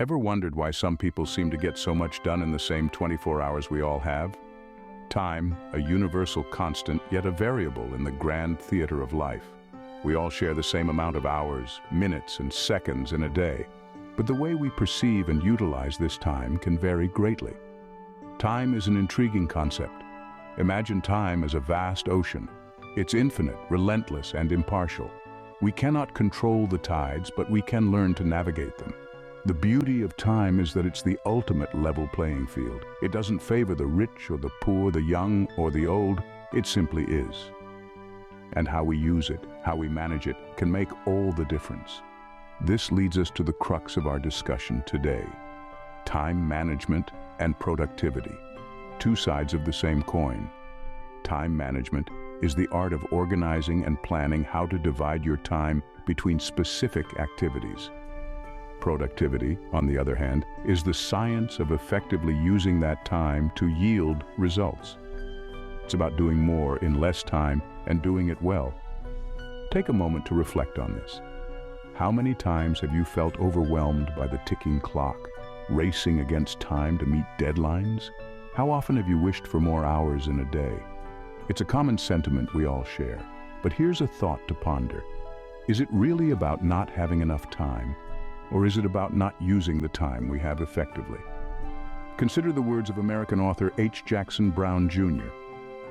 Ever wondered why some people seem to get so much done in the same 24 hours we all have? Time, a universal constant, yet a variable in the grand theater of life. We all share the same amount of hours, minutes, and seconds in a day, but the way we perceive and utilize this time can vary greatly. Time is an intriguing concept. Imagine time as a vast ocean. It's infinite, relentless, and impartial. We cannot control the tides, but we can learn to navigate them. The beauty of time is that it's the ultimate level playing field. It doesn't favor the rich or the poor, the young or the old. It simply is. And how we use it, how we manage it, can make all the difference. This leads us to the crux of our discussion today: time management and productivity. Two sides of the same coin. Time management is the art of organizing and planning how to divide your time between specific activities. Productivity, on the other hand, is the science of effectively using that time to yield results. It's about doing more in less time and doing it well. Take a moment to reflect on this. How many times have you felt overwhelmed by the ticking clock, racing against time to meet deadlines? How often have you wished for more hours in a day? It's a common sentiment we all share, but here's a thought to ponder. Is it really about not having enough time? Or is it about not using the time we have effectively? Consider the words of American author H. Jackson Brown Jr.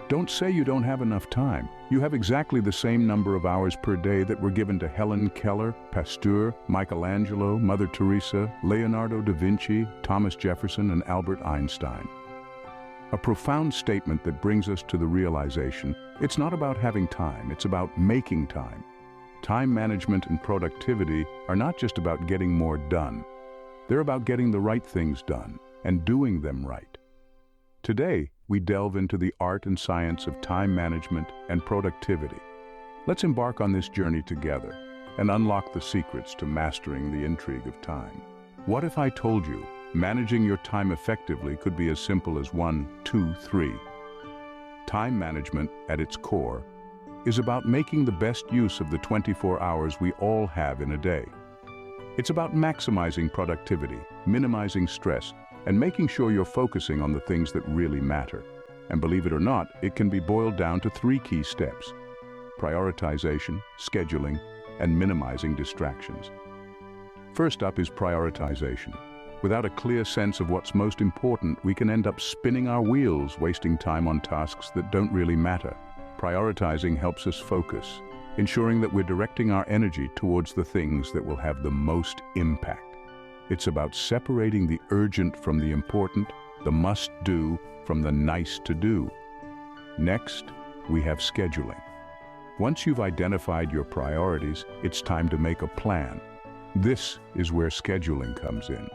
Don't say you don't have enough time. You have exactly the same number of hours per day that were given to Helen Keller, Pasteur, Michelangelo, Mother Teresa, Leonardo da Vinci, Thomas Jefferson, and Albert Einstein. A profound statement that brings us to the realization it's not about having time, it's about making time. Time management and productivity are not just about getting more done. They're about getting the right things done and doing them right. Today, we delve into the art and science of time management and productivity. Let's embark on this journey together and unlock the secrets to mastering the intrigue of time. What if I told you managing your time effectively could be as simple as 1, 2, 3? Time management, at its core, is about making the best use of the 24 hours we all have in a day. It's about maximizing productivity, minimizing stress, and making sure you're focusing on the things that really matter. And believe it or not, it can be boiled down to 3 key steps: prioritization, scheduling, and minimizing distractions. First up is prioritization. Without a clear sense of what's most important, we can end up spinning our wheels, wasting time on tasks that don't really matter. Prioritizing helps us focus, ensuring that we're directing our energy towards the things that will have the most impact. It's about separating the urgent from the important, the must-do from the nice-to-do. Next, we have scheduling. Once you've identified your priorities, it's time to make a plan. This is where scheduling comes in.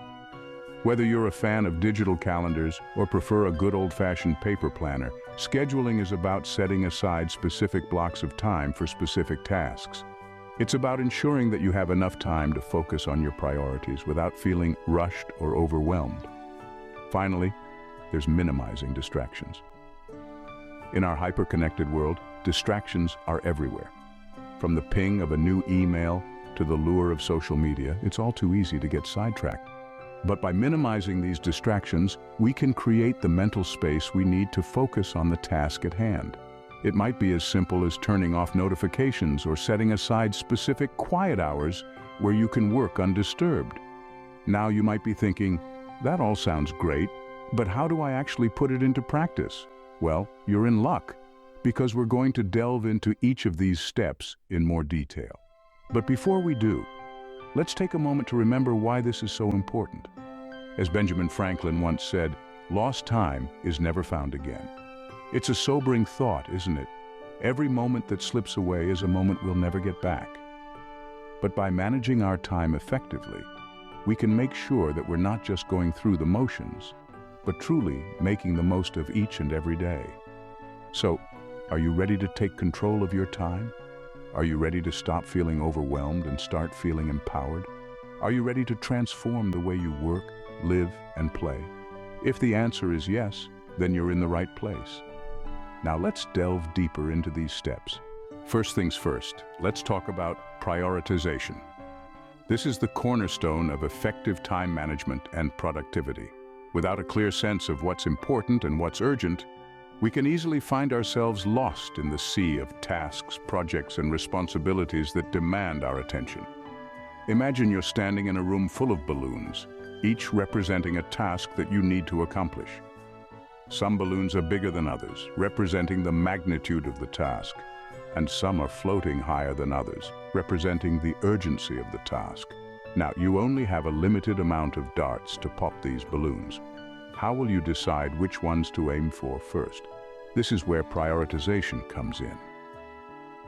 Whether you're a fan of digital calendars or prefer a good old-fashioned paper planner, scheduling is about setting aside specific blocks of time for specific tasks. It's about ensuring that you have enough time to focus on your priorities without feeling rushed or overwhelmed. Finally, there's minimizing distractions. In our hyper-connected world, distractions are everywhere. From the ping of a new email to the lure of social media, it's all too easy to get sidetracked. But by minimizing these distractions, we can create the mental space we need to focus on the task at hand. It might be as simple as turning off notifications or setting aside specific quiet hours where you can work undisturbed. Now you might be thinking, that all sounds great, but how do I actually put it into practice? Well, you're in luck, because we're going to delve into each of these steps in more detail. But before we do, let's take a moment to remember why this is so important. As Benjamin Franklin once said, lost time is never found again. It's a sobering thought, isn't it? Every moment that slips away is a moment we'll never get back. But by managing our time effectively, we can make sure that we're not just going through the motions, but truly making the most of each and every day. So, are you ready to take control of your time? Are you ready to stop feeling overwhelmed and start feeling empowered? Are you ready to transform the way you work, live, and play? If the answer is yes, then you're in the right place. Now let's delve deeper into these steps. First things first, let's talk about prioritization. This is the cornerstone of effective time management and productivity. Without a clear sense of what's important and what's urgent, we can easily find ourselves lost in the sea of tasks, projects, and responsibilities that demand our attention. Imagine you're standing in a room full of balloons, each representing a task that you need to accomplish. Some balloons are bigger than others, representing the magnitude of the task, and some are floating higher than others, representing the urgency of the task. Now, you only have a limited amount of darts to pop these balloons. How will you decide which ones to aim for first? This is where prioritization comes in.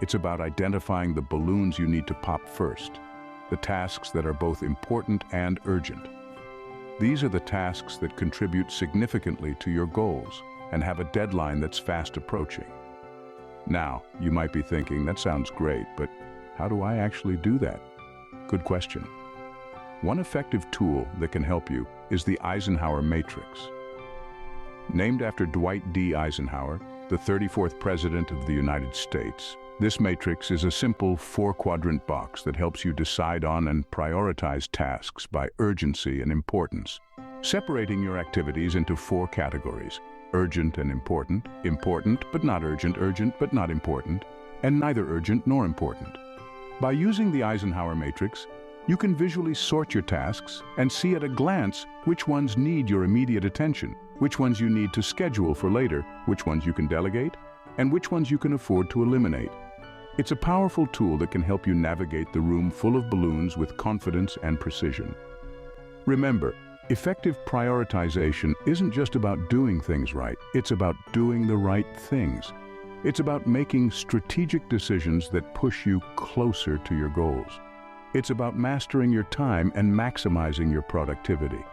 It's about identifying the balloons you need to pop first, the tasks that are both important and urgent. These are the tasks that contribute significantly to your goals and have a deadline that's fast approaching. Now, you might be thinking, that sounds great, but how do I actually do that? Good question. One effective tool that can help you is the Eisenhower Matrix. Named after Dwight D. Eisenhower, the 34th President of the United States, this matrix is a simple 4-quadrant box that helps you decide on and prioritize tasks by urgency and importance, separating your activities into 4 categories: urgent and important, important but not urgent, urgent but not important, and neither urgent nor important. By using the Eisenhower Matrix, you can visually sort your tasks and see at a glance which ones need your immediate attention, which ones you need to schedule for later, which ones you can delegate, and which ones you can afford to eliminate. It's a powerful tool that can help you navigate the room full of balloons with confidence and precision. Remember, effective prioritization isn't just about doing things right, it's about doing the right things. It's about making strategic decisions that push you closer to your goals. It's about mastering your time and maximizing your productivity.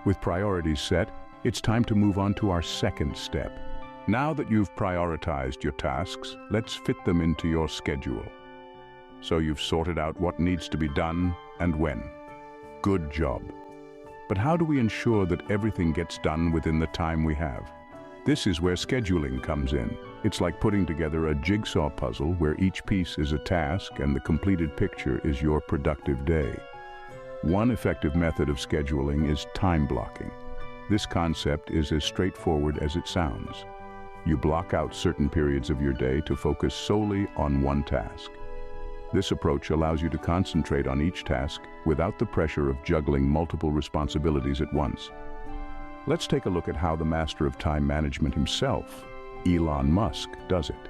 With priorities set, it's time to move on to our second step. Now that you've prioritized your tasks, let's fit them into your schedule. So you've sorted out what needs to be done and when. Good job. But how do we ensure that everything gets done within the time we have? This is where scheduling comes in. It's like putting together a jigsaw puzzle where each piece is a task and the completed picture is your productive day. One effective method of scheduling is time blocking. This concept is as straightforward as it sounds. You block out certain periods of your day to focus solely on one task. This approach allows you to concentrate on each task without the pressure of juggling multiple responsibilities at once. Let's take a look at how the master of time management himself, Elon Musk, does it.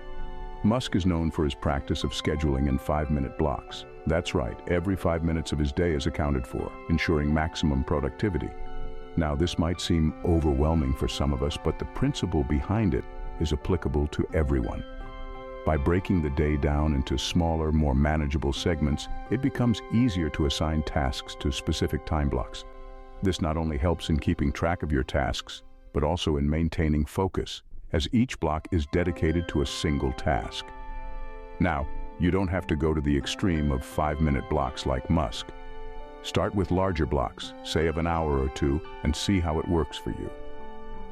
Musk is known for his practice of scheduling in 5-minute blocks. That's right, every 5 minutes of his day is accounted for, ensuring maximum productivity. Now, this might seem overwhelming for some of us, but the principle behind it is applicable to everyone. By breaking the day down into smaller, more manageable segments, it becomes easier to assign tasks to specific time blocks. This not only helps in keeping track of your tasks, but also in maintaining focus, as each block is dedicated to a single task. Now, you don't have to go to the extreme of 5-minute blocks like Musk. Start with larger blocks, say of an hour or 2, and see how it works for you.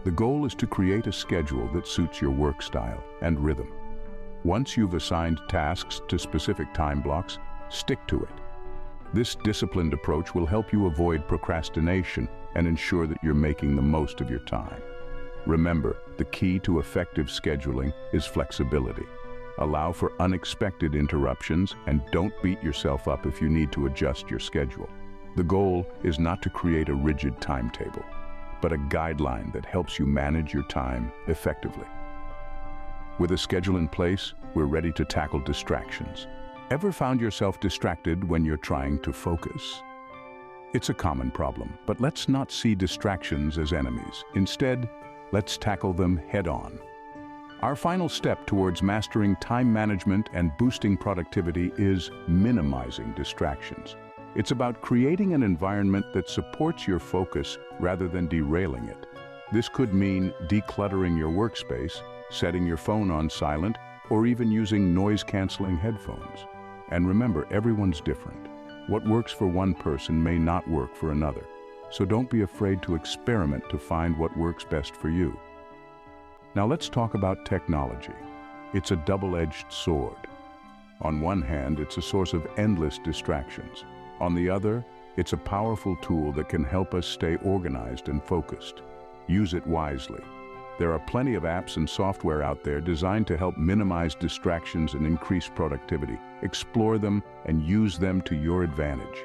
The goal is to create a schedule that suits your work style and rhythm. Once you've assigned tasks to specific time blocks, stick to it. This disciplined approach will help you avoid procrastination and ensure that you're making the most of your time. Remember, the key to effective scheduling is flexibility. Allow for unexpected interruptions and don't beat yourself up if you need to adjust your schedule. The goal is not to create a rigid timetable, but a guideline that helps you manage your time effectively. With a schedule in place, we're ready to tackle distractions. Ever found yourself distracted when you're trying to focus? It's a common problem, but let's not see distractions as enemies. Instead, let's tackle them head-on. Our final step towards mastering time management and boosting productivity is minimizing distractions. It's about creating an environment that supports your focus rather than derailing it. This could mean decluttering your workspace, setting your phone on silent, or even using noise-canceling headphones. And remember, everyone's different. What works for one person may not work for another. So don't be afraid to experiment to find what works best for you. Now let's talk about technology. It's a double-edged sword. On one hand, it's a source of endless distractions. On the other, it's a powerful tool that can help us stay organized and focused. Use it wisely. There are plenty of apps and software out there designed to help minimize distractions and increase productivity. Explore them and use them to your advantage.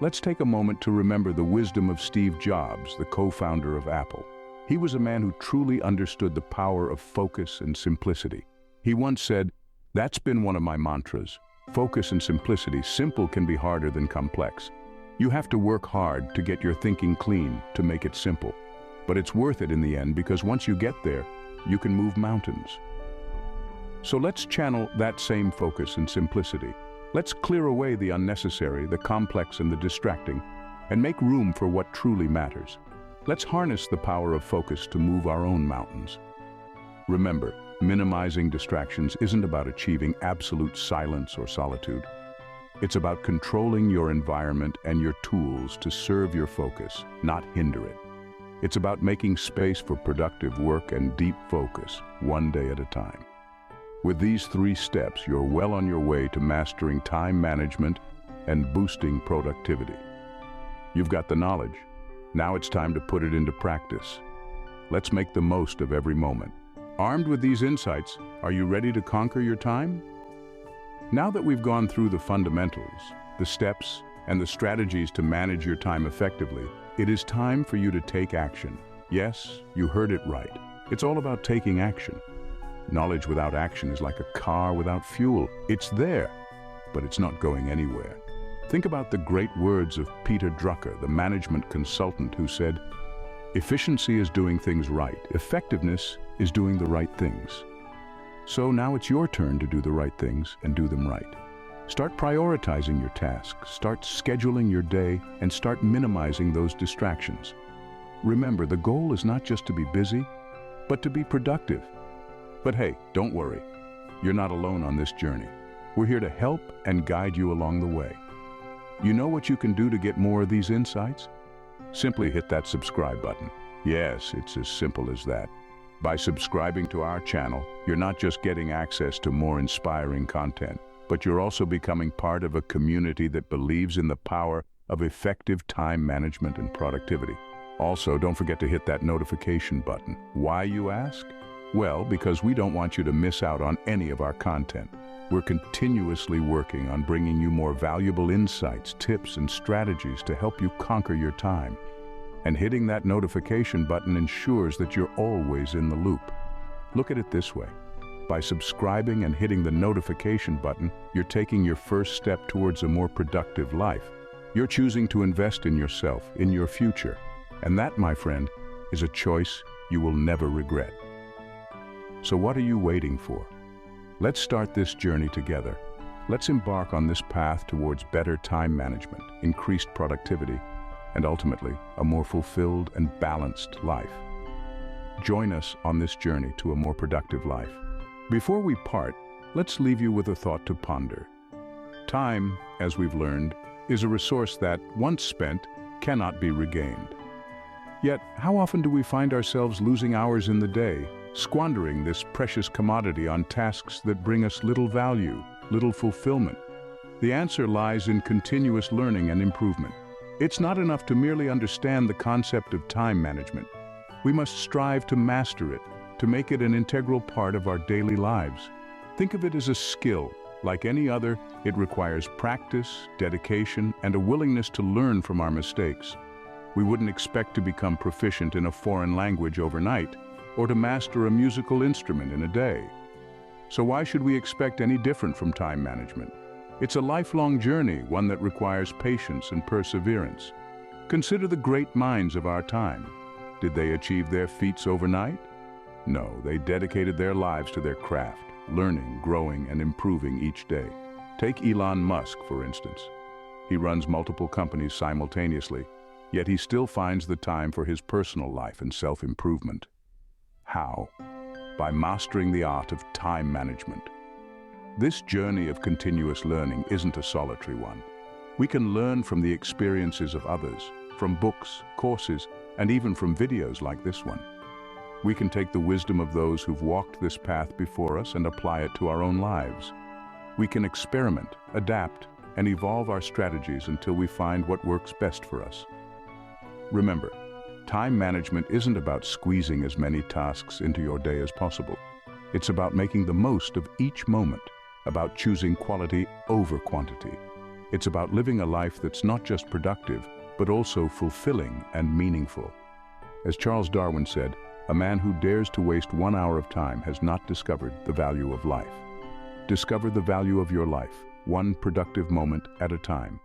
Let's take a moment to remember the wisdom of Steve Jobs, the co-founder of Apple. He was a man who truly understood the power of focus and simplicity. He once said, "That's been one of my mantras. Focus and simplicity. Simple can be harder than complex. You have to work hard to get your thinking clean to make it simple. But it's worth it in the end because once you get there, you can move mountains." So let's channel that same focus and simplicity. Let's clear away the unnecessary, the complex, and the distracting, and make room for what truly matters. Let's harness the power of focus to move our own mountains. Remember, minimizing distractions isn't about achieving absolute silence or solitude. It's about controlling your environment and your tools to serve your focus, not hinder it. It's about making space for productive work and deep focus, one day at a time. With these 3 steps, you're well on your way to mastering time management and boosting productivity. You've got the knowledge. Now it's time to put it into practice. Let's make the most of every moment. Armed with these insights, are you ready to conquer your time? Now that we've gone through the fundamentals, the steps, and the strategies to manage your time effectively, it is time for you to take action. Yes, you heard it right. It's all about taking action. Knowledge without action is like a car without fuel. It's there, but it's not going anywhere. Think about the great words of Peter Drucker, the management consultant, who said, "Efficiency is doing things right. Effectiveness is doing the right things." So now it's your turn to do the right things and do them right. Start prioritizing your tasks, start scheduling your day, and start minimizing those distractions. Remember, the goal is not just to be busy, but to be productive. But hey, don't worry. You're not alone on this journey. We're here to help and guide you along the way. You know what you can do to get more of these insights? Simply hit that subscribe button. Yes, it's as simple as that. By subscribing to our channel, you're not just getting access to more inspiring content, but you're also becoming part of a community that believes in the power of effective time management and productivity. Also, don't forget to hit that notification button. Why, you ask? Well, because we don't want you to miss out on any of our content. We're continuously working on bringing you more valuable insights, tips, and strategies to help you conquer your time. And hitting that notification button ensures that you're always in the loop. Look at it this way. By subscribing and hitting the notification button, you're taking your first step towards a more productive life. You're choosing to invest in yourself, in your future. And that, my friend, is a choice you will never regret. So what are you waiting for? Let's start this journey together. Let's embark on this path towards better time management, increased productivity, and ultimately, a more fulfilled and balanced life. Join us on this journey to a more productive life. Before we part, let's leave you with a thought to ponder. Time, as we've learned, is a resource that, once spent, cannot be regained. Yet, how often do we find ourselves losing hours in the day, squandering this precious commodity on tasks that bring us little value, little fulfillment? The answer lies in continuous learning and improvement. It's not enough to merely understand the concept of time management. We must strive to master it, to make it an integral part of our daily lives. Think of it as a skill. Like any other, it requires practice, dedication, and a willingness to learn from our mistakes. We wouldn't expect to become proficient in a foreign language overnight, or to master a musical instrument in a day. So why should we expect any different from time management? It's a lifelong journey, one that requires patience and perseverance. Consider the great minds of our time. Did they achieve their feats overnight? No, they dedicated their lives to their craft, learning, growing, and improving each day. Take Elon Musk, for instance. He runs multiple companies simultaneously, yet he still finds the time for his personal life and self-improvement. How? By mastering the art of time management. This journey of continuous learning isn't a solitary one. We can learn from the experiences of others, from books, courses, and even from videos like this one. We can take the wisdom of those who've walked this path before us and apply it to our own lives. We can experiment, adapt, and evolve our strategies until we find what works best for us. Remember, time management isn't about squeezing as many tasks into your day as possible. It's about making the most of each moment, about choosing quality over quantity. It's about living a life that's not just productive, but also fulfilling and meaningful. As Charles Darwin said, a man who dares to waste 1 hour of time has not discovered the value of life. Discover the value of your life, one productive moment at a time.